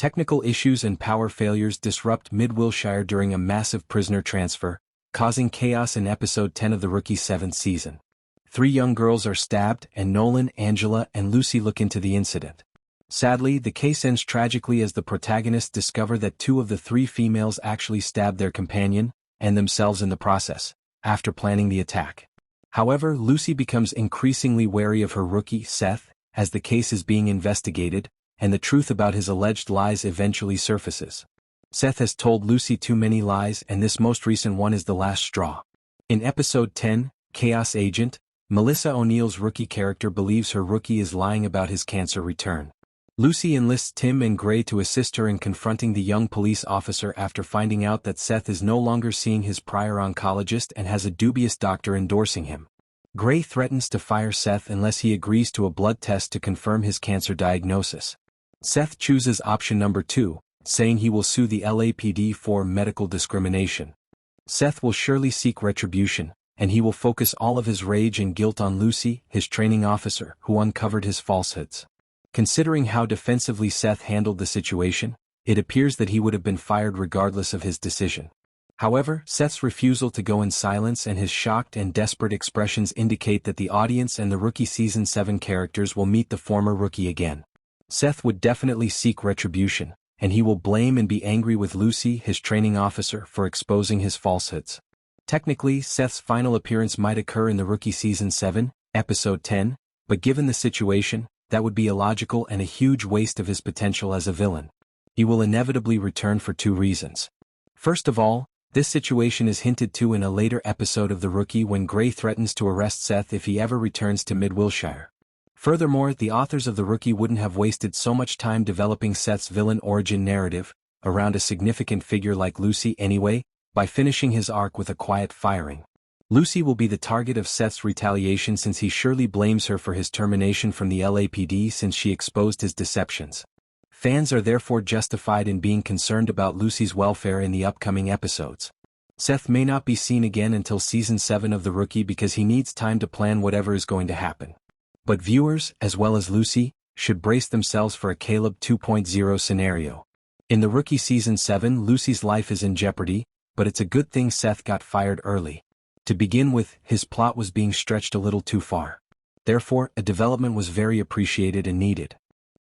Technical issues and power failures disrupt Mid-Wilshire during a massive prisoner transfer, causing chaos in episode 10 of the Rookie's 7th season. 3 young girls are stabbed, and Nolan, Angela, and Lucy look into the incident. Sadly, the case ends tragically as the protagonists discover that 2 of the 3 females actually stabbed their companion, and themselves in the process, after planning the attack. However, Lucy becomes increasingly wary of her rookie, Seth, as the case is being investigated, and the truth about his alleged lies eventually surfaces. Seth has told Lucy too many lies, and this most recent one is the last straw. In episode 10, Chaos Agent, Melissa O'Neill's rookie character believes her rookie is lying about his cancer return. Lucy enlists Tim and Gray to assist her in confronting the young police officer after finding out that Seth is no longer seeing his prior oncologist and has a dubious doctor endorsing him. Gray threatens to fire Seth unless he agrees to a blood test to confirm his cancer diagnosis. Seth chooses option number 2, saying he will sue the LAPD for medical discrimination. Seth will surely seek retribution, and he will focus all of his rage and guilt on Lucy, his training officer, who uncovered his falsehoods. Considering how defensively Seth handled the situation, it appears that he would have been fired regardless of his decision. However, Seth's refusal to go in silence and his shocked and desperate expressions indicate that the audience and the Rookie Season 7 characters will meet the former rookie again. Seth would definitely seek retribution, and he will blame and be angry with Lucy, his training officer, for exposing his falsehoods. Technically, Seth's final appearance might occur in the Rookie Season 7, Episode 10, but given the situation, that would be illogical and a huge waste of his potential as a villain. He will inevitably return for 2 reasons. First of all, this situation is hinted to in a later episode of The Rookie when Gray threatens to arrest Seth if he ever returns to Mid-Wilshire. Furthermore, the authors of The Rookie wouldn't have wasted so much time developing Seth's villain origin narrative around a significant figure like Lucy anyway, by finishing his arc with a quiet firing. Lucy will be the target of Seth's retaliation since he surely blames her for his termination from the LAPD since she exposed his deceptions. Fans are therefore justified in being concerned about Lucy's welfare in the upcoming episodes. Seth may not be seen again until Season 7 of The Rookie because he needs time to plan whatever is going to happen. But viewers, as well as Lucy, should brace themselves for a Caleb 2.0 scenario. In The Rookie Season 7, Lucy's life is in jeopardy, but it's a good thing Seth got fired early. To begin with, his plot was being stretched a little too far. Therefore, a development was very appreciated and needed.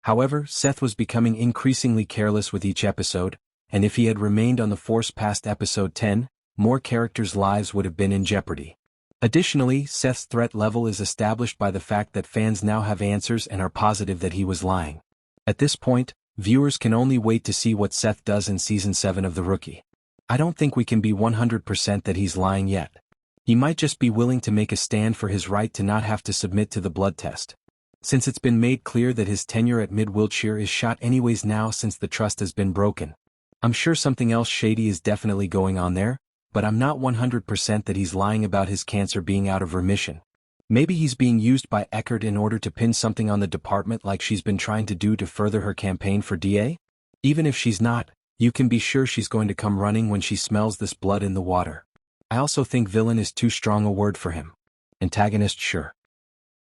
However, Seth was becoming increasingly careless with each episode, and if he had remained on the force past episode 10, more characters' lives would have been in jeopardy. Additionally, Seth's threat level is established by the fact that fans now have answers and are positive that he was lying. At this point, viewers can only wait to see what Seth does in Season 7 of The Rookie. I don't think we can be 100% that he's lying yet. He might just be willing to make a stand for his right to not have to submit to the blood test. Since it's been made clear that his tenure at Mid-Wilshire is shot anyways now since the trust has been broken. I'm sure something else shady is definitely going on there, but I'm not 100% that he's lying about his cancer being out of remission. Maybe he's being used by Eckert in order to pin something on the department like she's been trying to do to further her campaign for DA? Even if she's not, you can be sure she's going to come running when she smells this blood in the water. I also think villain is too strong a word for him. Antagonist, sure.